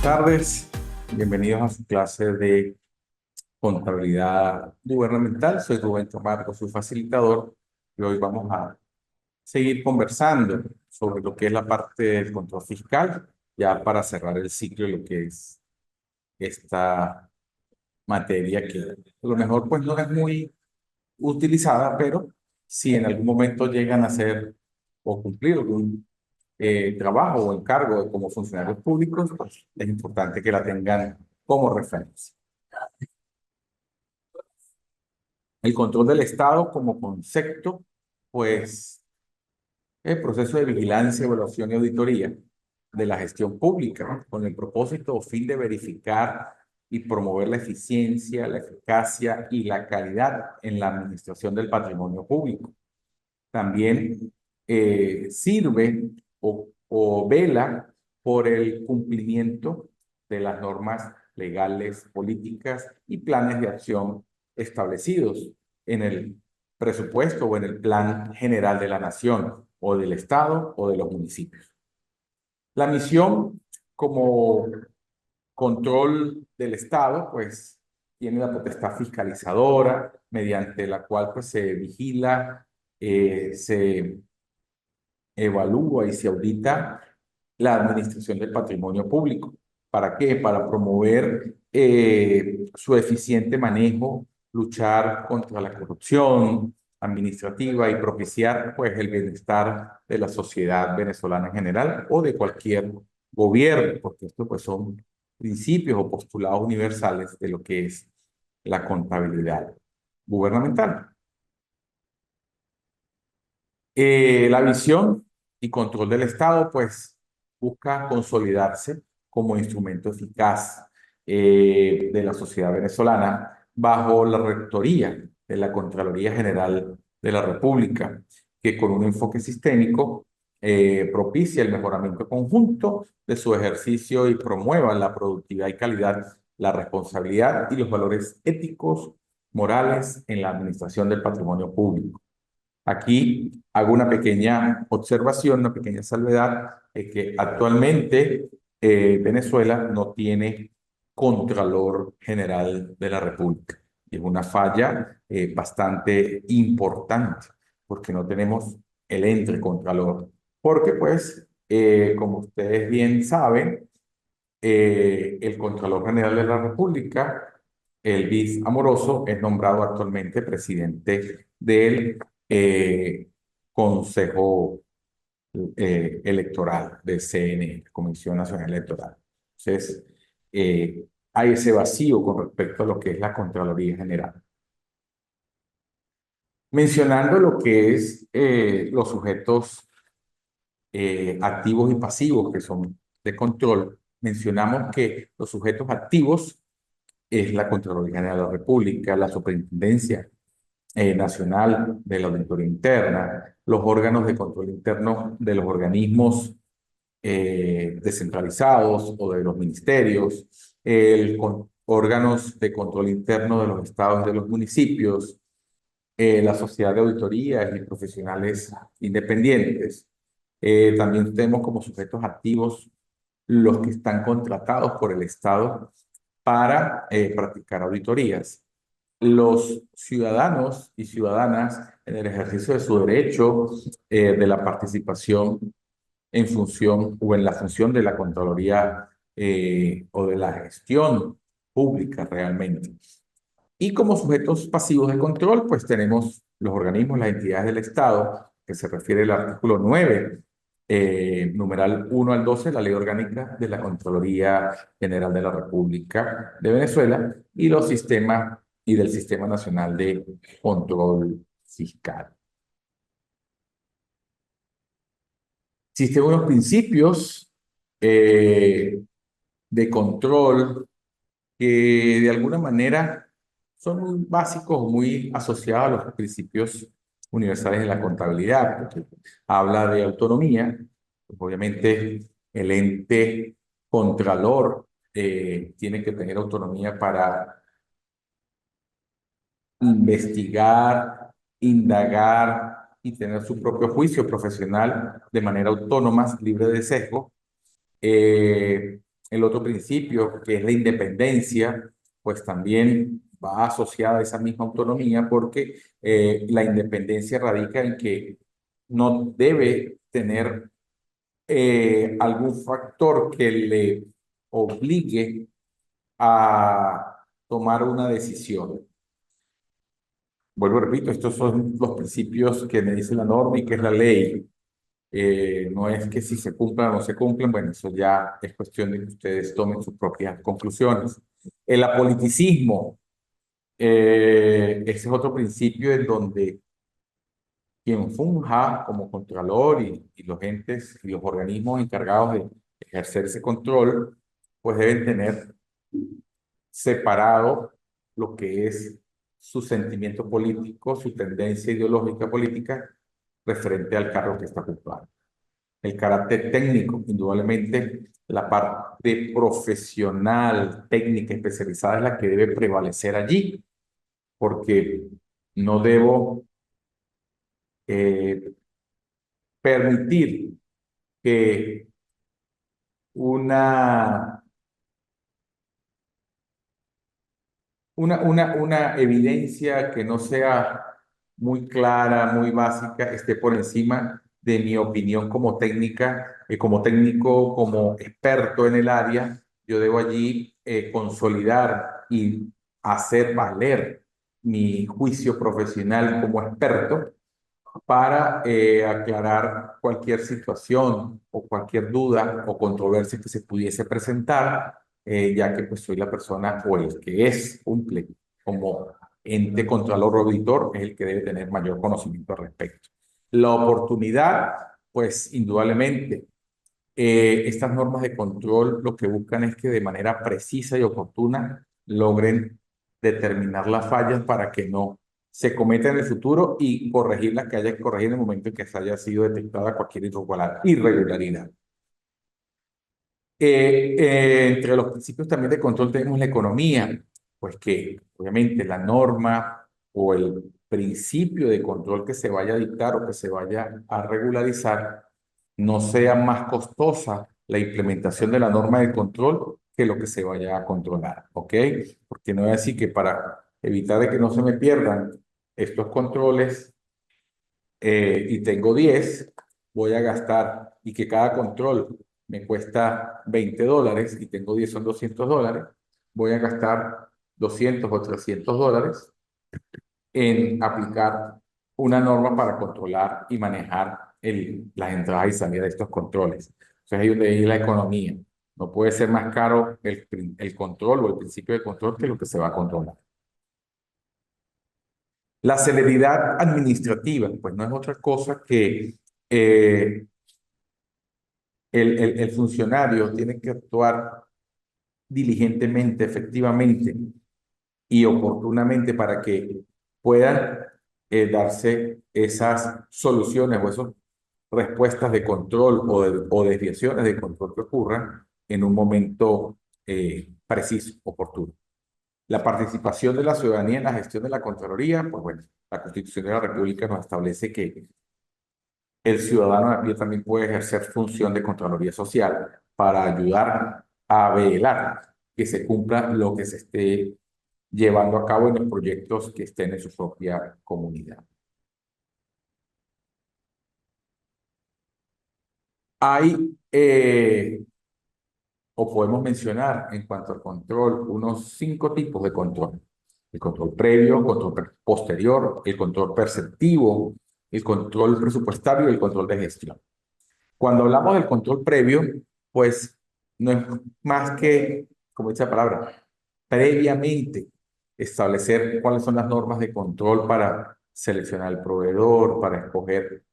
tardes, bienvenidos a su clase de contabilidad gubernamental. Soy Rubén Camargo, su facilitador, y hoy vamos a seguir conversando sobre lo que es la parte del control fiscal, ya para cerrar el ciclo de lo que es esta materia que a lo mejor pues no es muy utilizada, pero si en algún momento llegan a hacer o cumplir algún trabajo o encargo como funcionarios públicos, pues es importante que la tengan como referencia. El control del Estado como concepto, pues el proceso de vigilancia, evaluación y auditoría de la gestión pública, ¿no? Con el propósito o fin de verificar y promover la eficiencia, la eficacia y la calidad en la administración del patrimonio público. También sirve o vela por el cumplimiento de las normas legales, políticas y planes de acción establecidos en el presupuesto o en el plan general de la nación o del Estado o de los municipios. La misión como control del Estado, pues tiene la potestad fiscalizadora, mediante la cual pues se vigila, se evalúa y se audita la administración del patrimonio público. ¿Para qué? Para promover su eficiente manejo, luchar contra la corrupción administrativa y propiciar pues el bienestar de la sociedad venezolana en general o de cualquier gobierno, porque esto pues son principios o postulados universales de lo que es la contabilidad gubernamental. La visión y control del Estado, pues, busca consolidarse como instrumento eficaz de la sociedad venezolana bajo la rectoría de la Contraloría General de la República, que con un enfoque sistémico propicia el mejoramiento conjunto de su ejercicio y promueva la productividad y calidad, la responsabilidad y los valores éticos, morales en la administración del patrimonio público. Aquí hago una pequeña observación, una pequeña salvedad, es que actualmente Venezuela no tiene Contralor General de la República. Y es una falla bastante importante, porque no tenemos el ente Contralor. Porque pues, como ustedes bien saben, el Contralor General de la República, Elvis Amoroso, es nombrado actualmente presidente del Consejo Electoral de CNE, Comisión Nacional Electoral. Entonces, hay ese vacío con respecto a lo que es la Contraloría General. Mencionando lo que es los sujetos activos y pasivos que son de control, mencionamos que los sujetos activos es la Contraloría General de la República, la Superintendencia Nacional de la Auditoría Interna, los órganos de control interno de los organismos descentralizados o de los ministerios, órganos de control interno de los estados y de los municipios, la sociedad de auditorías y profesionales independientes. También tenemos como sujetos activos los que están contratados por el Estado para practicar auditorías. Los ciudadanos y ciudadanas en el ejercicio de su derecho de la participación en función o en la función de la Contraloría o de la gestión pública realmente. Y como sujetos pasivos de control, pues tenemos los organismos, las entidades del Estado, que se refiere al artículo 9, numeral 1 al 12, la Ley Orgánica de la Contraloría General de la República de Venezuela, y los sistemas y del Sistema Nacional de Control Fiscal. Existen unos principios de control que de alguna manera son muy básicos, muy asociados a los principios universales de la contabilidad, porque habla de autonomía, pues obviamente el ente contralor tiene que tener autonomía para investigar, indagar y tener su propio juicio profesional de manera autónoma, libre de sesgo. El otro principio, que es la independencia, pues también va asociada a esa misma autonomía porque la independencia radica en que no debe tener algún factor que le obligue a tomar una decisión. Vuelvo y repito, estos son los principios que me dice la norma y que es la ley. No es que si se cumplan o no se cumplen, bueno, eso ya es cuestión de que ustedes tomen sus propias conclusiones. El apoliticismo, ese es otro principio en donde quien funja como controlador y los entes y los organismos encargados de ejercer ese control, pues deben tener separado lo que es su sentimiento político, su tendencia ideológica política referente al cargo que está ocupando. El carácter técnico, indudablemente, la parte profesional, técnica, especializada es la que debe prevalecer allí, porque no debo eh, permitir que una una evidencia que no sea muy clara, muy básica, esté por encima de mi opinión como técnica, como técnico, como experto en el área. Yo debo allí consolidar y hacer valer mi juicio profesional como experto para aclarar cualquier situación o cualquier duda o controversia que se pudiese presentar, ya que pues soy la persona o el que cumple como ente contralor o auditor, es el que debe tener mayor conocimiento al respecto. La oportunidad, pues indudablemente, estas normas de control lo que buscan es que de manera precisa y oportuna logren determinar las fallas para que no se cometan en el futuro y corregir las que haya que corregir en el momento en que se haya sido detectada cualquier irregularidad. Entre los principios también de control tenemos la economía, pues que obviamente la norma o el principio de control que se vaya a dictar o que se vaya a regularizar no sea más costosa la implementación de la norma de control que lo que se vaya a controlar, ¿ok? Porque no es así que para evitar de que no se me pierdan estos controles y tengo 10, voy a gastar y que cada control me cuesta $20 y tengo 10 son $200, voy a gastar 200 o $300 en aplicar una norma para controlar y manejar las entradas y salidas de estos controles. Entonces ahí donde hay la economía. No puede ser más caro el control o el principio de control que lo que se va a controlar. La celeridad administrativa, pues no es otra cosa que eh, el funcionario tiene que actuar diligentemente, efectivamente y oportunamente para que puedan darse esas soluciones o esas respuestas de control o desviaciones de control que ocurran en un momento preciso, oportuno. La participación de la ciudadanía en la gestión de la Contraloría, pues bueno, la Constitución de la República nos establece que el ciudadano a pie también puede ejercer función de Contraloría Social para ayudar a velar que se cumpla lo que se esté llevando a cabo en los proyectos que estén en su propia comunidad. Hay, o podemos mencionar en cuanto al control, unos 5 tipos de control. El control previo, el control posterior, el control perceptivo, el control presupuestario y el control de gestión. Cuando hablamos del control previo, pues no es más que, como dice la palabra, previamente establecer cuáles son las normas de control para seleccionar el proveedor, para escoger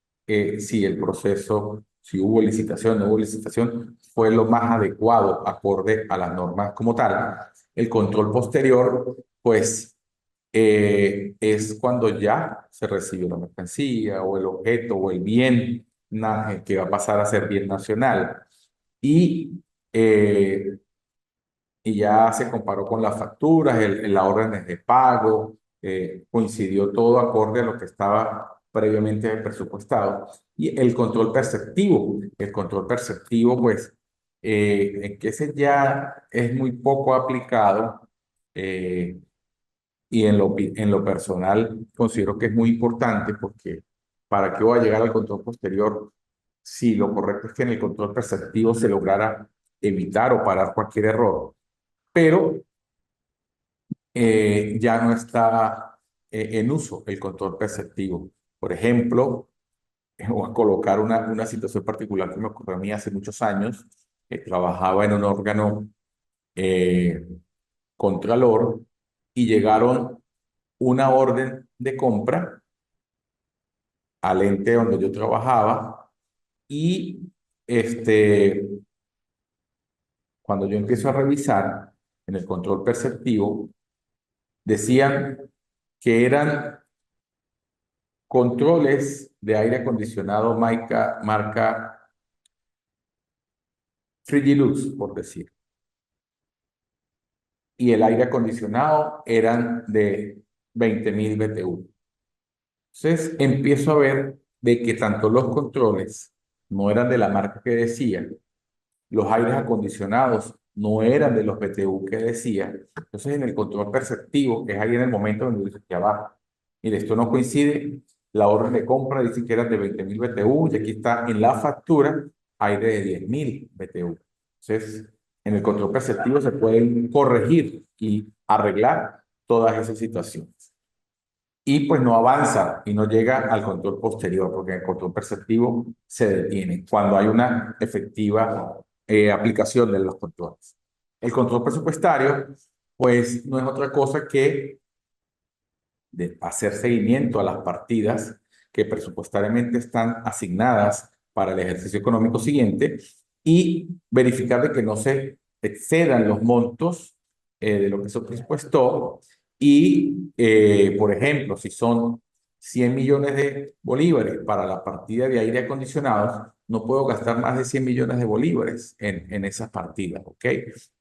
si el proceso, si hubo licitación, no hubo licitación, fue lo más adecuado acorde a las normas como tal. El control posterior, pues es cuando ya se recibió la mercancía o el objeto o el bien que va a pasar a ser bien nacional. Y, eh, y ya se comparó con las facturas, las órdenes de pago, coincidió todo acorde a lo que estaba previamente presupuestado. Y el control perceptivo, pues en que ese ya es muy poco aplicado, eh, y en lo personal considero que es muy importante porque ¿para qué voy a llegar al control posterior si lo correcto es que en el control perceptivo se lograra evitar o parar cualquier error? Pero ya no está en uso el control perceptivo. Por ejemplo, voy a colocar una situación particular que me ocurrió a mí hace muchos años, que trabajaba en un órgano eh, contralor y llegaron una orden de compra al ente donde yo trabajaba y este, cuando yo empiezo a revisar en el control perceptivo, decían que eran controles de aire acondicionado marca Frigilux, por decir. Y el aire acondicionado eran de 20.000 BTU. Entonces empiezo a ver de que tanto los controles no eran de la marca que decía, los aires acondicionados no eran de los BTU que decía. Entonces, en el control perceptivo, que es ahí en el momento donde dice que abajo, mire, esto no coincide, la orden de compra dice que eran de 20.000 BTU y aquí está en la factura aire de 10.000 BTU. Entonces, en el control perceptivo se pueden corregir y arreglar todas esas situaciones. Y pues no avanza y no llega al control posterior, porque el control perceptivo se detiene cuando hay una efectiva aplicación de los controles. El control presupuestario, pues no es otra cosa que de hacer seguimiento a las partidas que presupuestariamente están asignadas para el ejercicio económico siguiente y verificar de que no se excedan los montos de lo que se presupuestó y, por ejemplo, si son 100 millones de bolívares para la partida de aire acondicionado, no puedo gastar más de 100 millones de bolívares en esas partidas, ¿ok?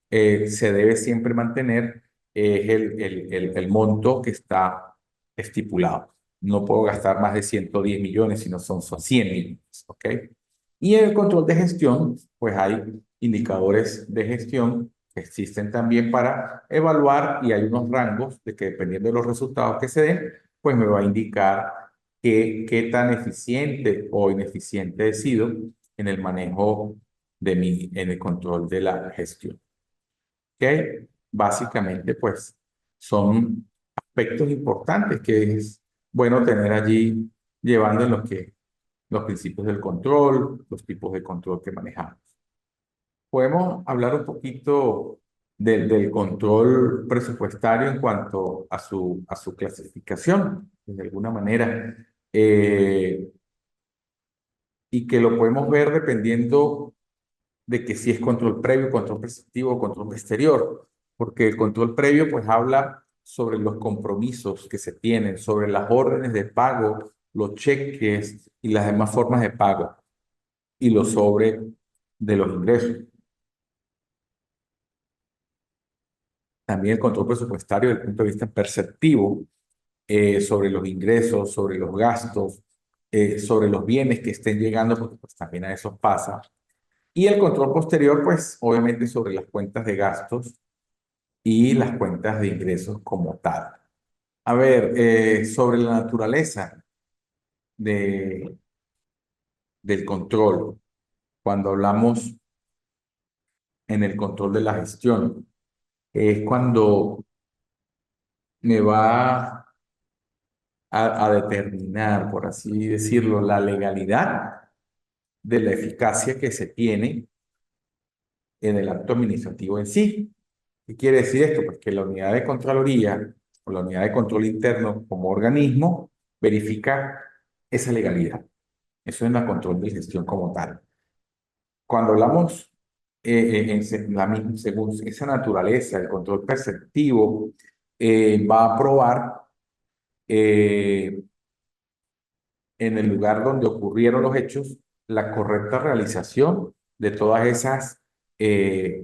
Se debe siempre mantener el monto que está estipulado. No puedo gastar más de 110 millones, sino son 100 millones, ¿ok? Y en el control de gestión, pues hay indicadores de gestión que existen también para evaluar y hay unos rangos de que dependiendo de los resultados que se den, pues me va a indicar qué tan eficiente o ineficiente he sido en el manejo en el control de la gestión. ¿Ok? Básicamente, pues son aspectos importantes que es bueno tener allí llevando en lo que los principios del control, los tipos de control que manejamos. Podemos hablar un poquito del control presupuestario en cuanto a su clasificación, de alguna manera, y que lo podemos ver dependiendo de que si es control previo, control preceptivo o control exterior, porque el control previo pues habla sobre los compromisos que se tienen, sobre las órdenes de pago, los cheques y las demás formas de pago y los sobre de los ingresos. También el control presupuestario desde el punto de vista perceptivo, sobre los ingresos, sobre los gastos, sobre los bienes que estén llegando, porque pues también a eso pasa. Y el control posterior, pues obviamente sobre las cuentas de gastos y las cuentas de ingresos como tal. A ver, sobre la naturaleza de, del control, cuando hablamos en el control de la gestión, es cuando me va a determinar, por así decirlo, la legalidad de la eficacia que se tiene en el acto administrativo en sí. ¿Qué quiere decir esto? Pues que la unidad de Contraloría o la unidad de control interno como organismo verifica esa legalidad. Eso es la control de gestión como tal. Cuando hablamos según esa naturaleza, el control perceptivo va a probar eh, en el lugar donde ocurrieron los hechos la correcta realización de todas esas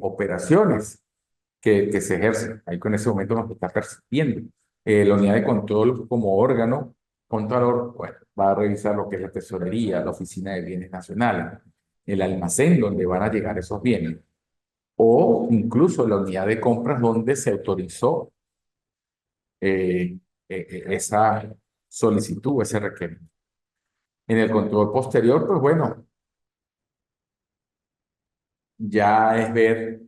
operaciones que se ejercen. Ahí con ese momento nos está percibiendo. La unidad de control como órgano contralor, bueno, va a revisar lo que es la tesorería, la oficina de bienes nacionales, el almacén donde van a llegar esos bienes, o incluso la unidad de compras donde se autorizó esa solicitud, ese requerimiento. En el control posterior, pues bueno, ya es ver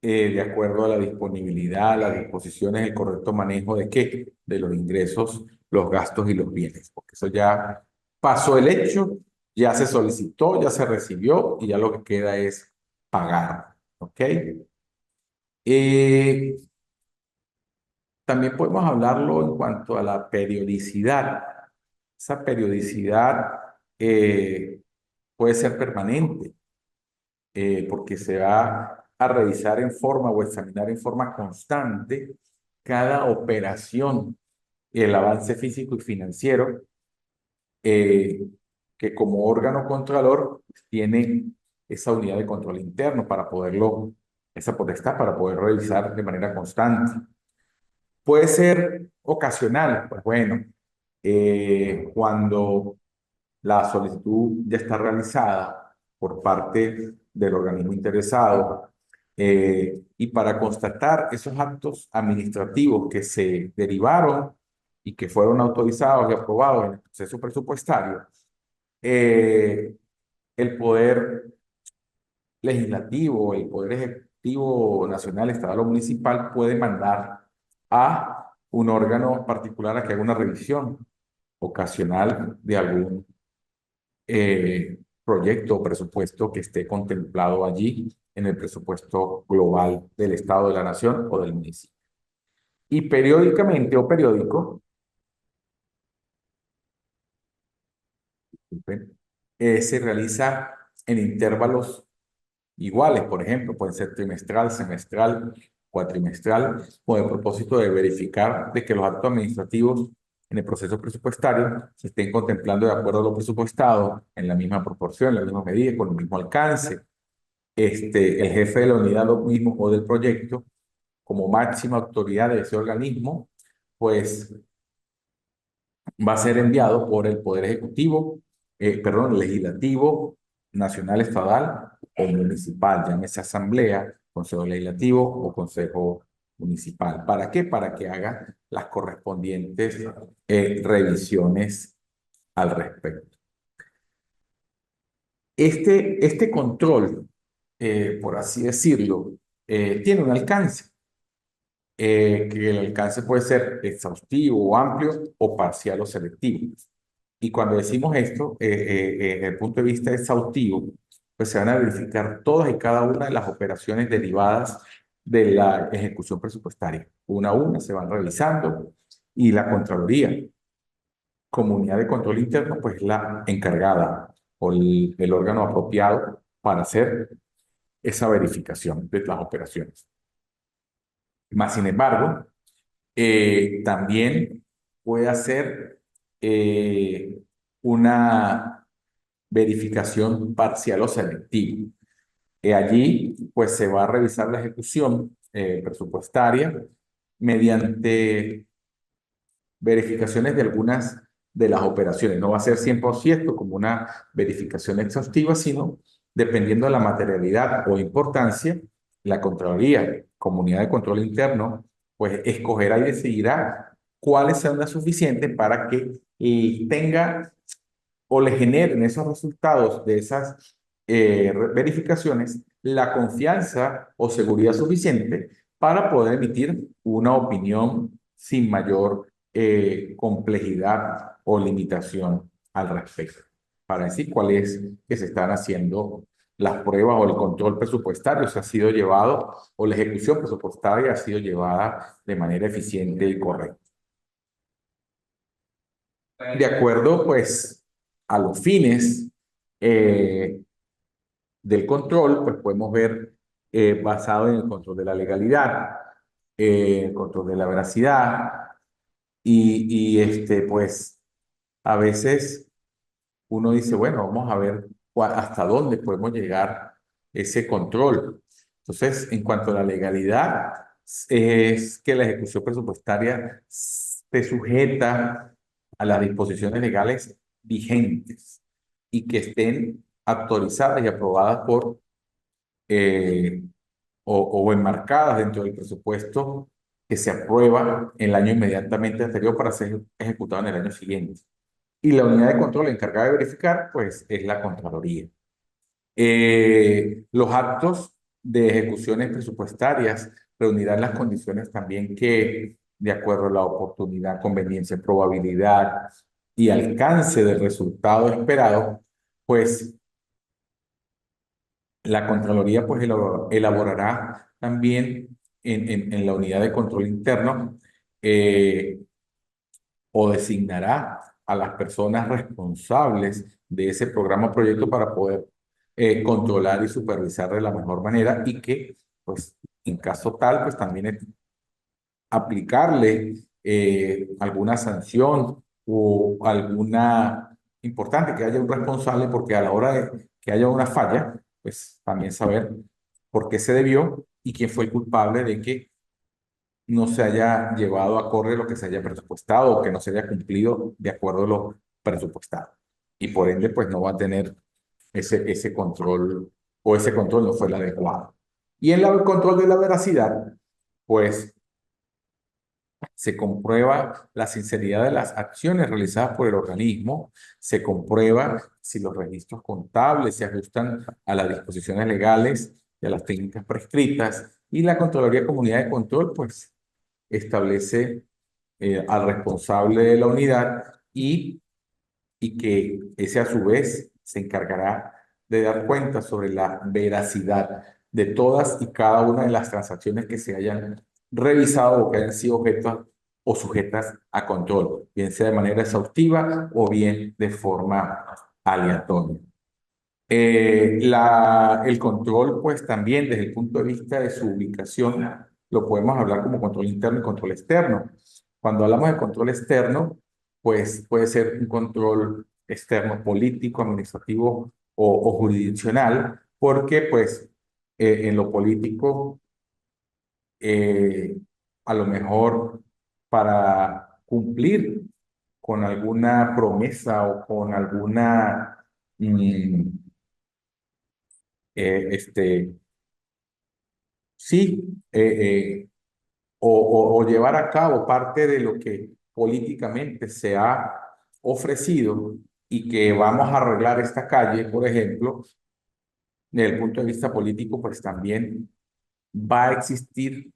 de acuerdo a la disponibilidad, las disposiciones, el correcto manejo de qué, de los ingresos, los gastos y los bienes, porque eso ya pasó el hecho, ya se solicitó, ya se recibió y ya lo que queda es pagar, ¿ok? Eh, También podemos hablarlo en cuanto a la periodicidad. Esa periodicidad puede ser permanente, porque se va a revisar en forma o examinar en forma constante cada operación y el avance físico y financiero eh, que como órgano controlador tiene esa unidad de control interno para poderlo, esa potestad para poder revisar de manera constante. Puede ser ocasional, pues bueno, cuando la solicitud ya está realizada por parte del organismo interesado y para constatar esos actos administrativos que se derivaron y que fueron autorizados y aprobados en el proceso presupuestario, eh, el poder legislativo, el poder ejecutivo nacional, estatal o municipal puede mandar a un órgano particular a que haga una revisión ocasional de algún proyecto o presupuesto que esté contemplado allí en el presupuesto global del Estado, de la Nación o del municipio. Y periódicamente o periódico, disculpen, se realiza en intervalos iguales, por ejemplo, pueden ser trimestral, semestral, cuatrimestral, con el propósito de verificar de que los actos administrativos en el proceso presupuestario se estén contemplando de acuerdo a lo presupuestado, en la misma proporción, en la misma medida, con el mismo alcance. El jefe de la unidad lo mismo o del proyecto, como máxima autoridad de ese organismo, pues va a ser enviado por el Poder Ejecutivo, perdón, Legislativo, Nacional, Estatal o Municipal, llámese Asamblea, Consejo Legislativo o Consejo Municipal. ¿Para qué? Para que haga las correspondientes revisiones al respecto. Este control, por así decirlo, tiene un alcance, que el alcance puede ser exhaustivo o amplio o parcial o selectivo. Y cuando decimos esto, desde el punto de vista exhaustivo, pues se van a verificar todas y cada una de las operaciones derivadas de la ejecución presupuestaria. Una a una se van revisando y la Contraloría, como unidad de control interno, pues la encargada o el órgano apropiado para hacer esa verificación de las operaciones. Más sin embargo, también puede hacer una verificación parcial o selectiva. Allí, pues se va a revisar la ejecución presupuestaria mediante verificaciones de algunas de las operaciones. No va a ser 100% como una verificación exhaustiva, sino dependiendo de la materialidad o importancia, la Contraloría, como unidad de control interno, pues escogerá y decidirá cuáles sean las suficientes para que tenga o le generen esos resultados de esas verificaciones la confianza o seguridad suficiente para poder emitir una opinión sin mayor complejidad o limitación al respecto, para decir cuál es que se están haciendo las pruebas o el control presupuestario se ha sido llevado o la ejecución presupuestaria ha sido llevada de manera eficiente y correcta. De acuerdo, pues, a los fines eh, del control, pues podemos ver basado en el control de la legalidad, el control de la veracidad pues, a veces uno dice, bueno, vamos a ver hasta dónde podemos llegar ese control. Entonces, en cuanto a la legalidad, es que la ejecución presupuestaria se sujeta a las disposiciones legales vigentes y que estén autorizadas y aprobadas por eh, o enmarcadas dentro del presupuesto que se aprueba en el año inmediatamente anterior para ser ejecutado en el año siguiente. Y la unidad de control encargada de verificar, pues, es la Contraloría. Los actos de ejecuciones presupuestarias reunirán las condiciones también que, de acuerdo a la oportunidad, conveniencia, probabilidad y alcance del resultado esperado, pues la Contraloría pues elaborará también en la unidad de control interno eh, o designará a las personas responsables de ese programa o proyecto para poder controlar y supervisar de la mejor manera y que, pues, en caso tal, pues también aplicarle alguna sanción o alguna importante, que haya un responsable, porque a la hora de que haya una falla, pues también saber por qué se debió y quién fue el culpable de que no se haya llevado acorde lo que se haya presupuestado o que no se haya cumplido de acuerdo a lo presupuestado. Y por ende, pues no va a tener ese control o ese control no fue el adecuado. Y en el control de la veracidad, pues se comprueba la sinceridad de las acciones realizadas por el organismo, se comprueba si los registros contables se ajustan a las disposiciones legales y a las técnicas prescritas, y la Contraloría Comunidad de Control, pues, establece al responsable de la unidad y que ese a su vez se encargará de dar cuenta sobre la veracidad de todas y cada una de las transacciones que se hayan revisado o que hayan sido objetos o sujetas a control, bien sea de manera exhaustiva o bien de forma aleatoria. El control, pues también desde el punto de vista de su ubicación, lo podemos hablar como control interno y control externo. Cuando hablamos de control externo, pues puede ser un control externo político, administrativo o jurisdiccional, porque pues en lo político, eh, a lo mejor para cumplir con alguna promesa o con alguna... mm, este, sí, o llevar a cabo parte de lo que políticamente se ha ofrecido y que vamos a arreglar esta calle, por ejemplo, desde el punto de vista político, pues también va a existir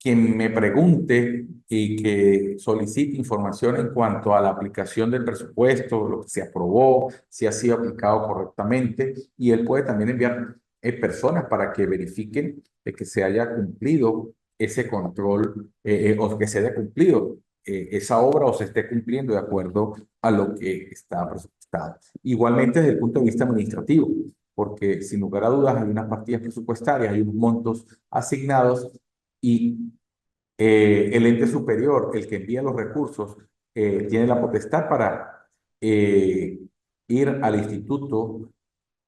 quien me pregunte y que solicite información en cuanto a la aplicación del presupuesto, lo que se aprobó, si ha sido aplicado correctamente, y él puede también enviar personas para que verifiquen de que se haya cumplido ese control o que se haya cumplido esa obra o se esté cumpliendo de acuerdo a lo que está presupuestado. Igualmente desde el punto de vista administrativo, porque sin lugar a dudas hay unas partidas presupuestarias, hay unos montos asignados y el ente superior, el que envía los recursos, tiene la potestad para eh, ir al instituto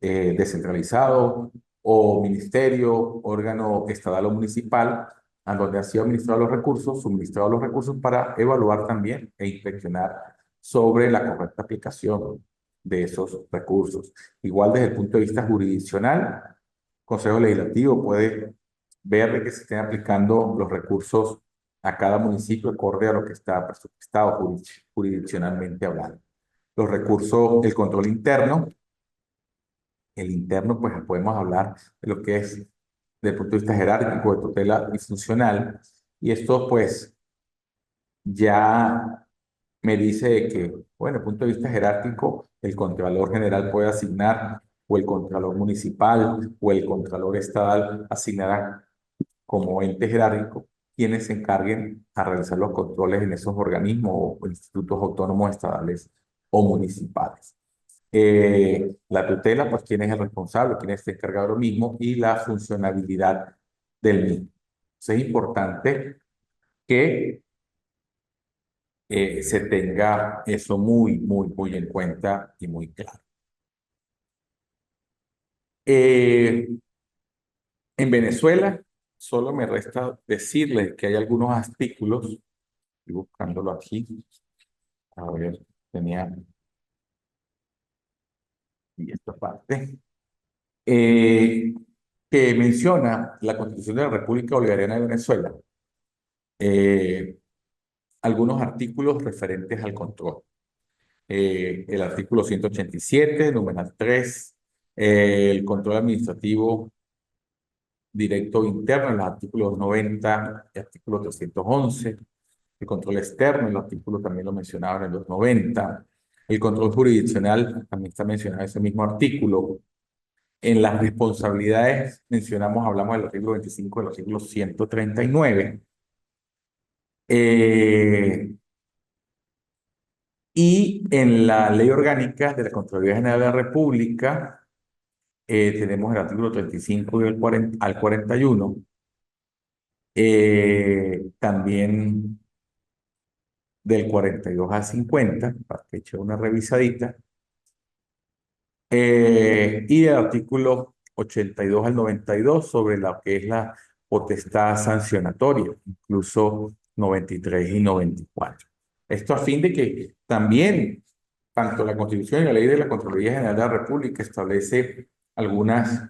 descentralizado o ministerio, órgano estatal o municipal, a donde ha sido administrado los recursos, suministrado los recursos para evaluar también e inspeccionar sobre la correcta aplicación de esos recursos. Igual desde el punto de vista jurisdiccional, Consejo Legislativo puede ver de que se estén aplicando los recursos a cada municipio acorde a lo que está presupuestado jurisdiccionalmente hablando. Los recursos, el control interno, el interno, pues podemos hablar de lo que es desde el punto de vista jerárquico, de tutela institucional, y esto pues ya me dice que, bueno, desde el punto de vista jerárquico, el Contralor General puede asignar, o el Contralor Municipal, o el Contralor Estatal asignará como ente jerárquico quienes se encarguen a realizar los controles en esos organismos o institutos autónomos estatales o municipales. La tutela, pues quién es el responsable, quién está encargado de lo mismo y la funcionabilidad del mismo. Entonces, es importante que se tenga eso muy en cuenta y muy claro. Eh, en Venezuela, solo me resta decirles que hay algunos artículos, estoy buscándolo aquí, a ver, tenía y esta parte. Eh, que menciona la Constitución de la República Bolivariana de Venezuela, eh, algunos artículos referentes al control. El artículo 187, numeral 3, el control administrativo directo interno, en los artículos 90 y artículo 311, el control externo, el artículo también lo mencionaba en los 90, el control jurisdiccional también está mencionado en ese mismo artículo. En las responsabilidades mencionamos, hablamos del artículo 25 del artículo 139. Y en la Ley Orgánica de la Contraloría General de la República tenemos el artículo 35 y el 40 al 41. También del 42 al 50, para que eche una revisadita. Y el artículo 82 al 92 sobre lo que es la potestad sancionatoria, incluso 93 y 94. Esto a fin de que también, tanto la Constitución y la Ley de la Contraloría General de la República establece algunas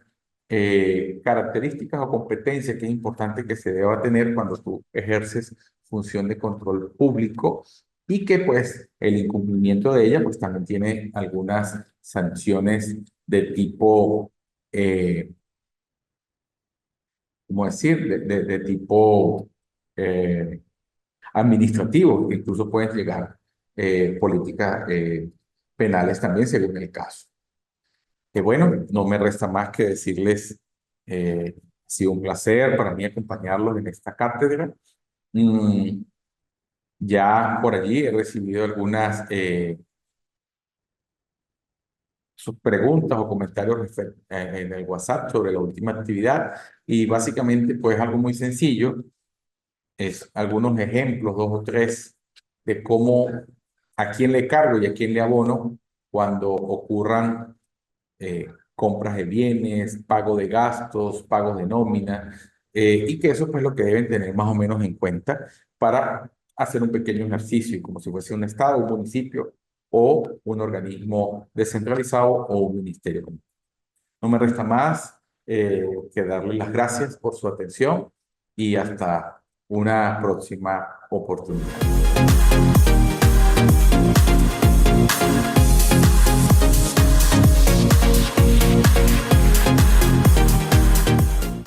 características o competencias que es importante que se deba tener cuando tú ejerces función de control público y que pues el incumplimiento de ella pues también tiene algunas sanciones de tipo, ¿cómo decir? De tipo administrativo, que incluso pueden llegar políticas penales también según el caso. Bueno, no me resta más que decirles, ha sido un placer para mí acompañarlos en esta cátedra. Mm, ya por allí he recibido algunas sus preguntas o comentarios en el WhatsApp sobre la última actividad y básicamente pues algo muy sencillo, es algunos ejemplos, dos o tres, de cómo a quién le cargo y a quién le abono cuando ocurran compras de bienes, pago de gastos, pagos de nómina, y que eso pues lo que deben tener más o menos en cuenta para hacer un pequeño ejercicio, como si fuese un estado, un municipio o un organismo descentralizado o un ministerio. No me resta más que darle las gracias por su atención y hasta una próxima oportunidad.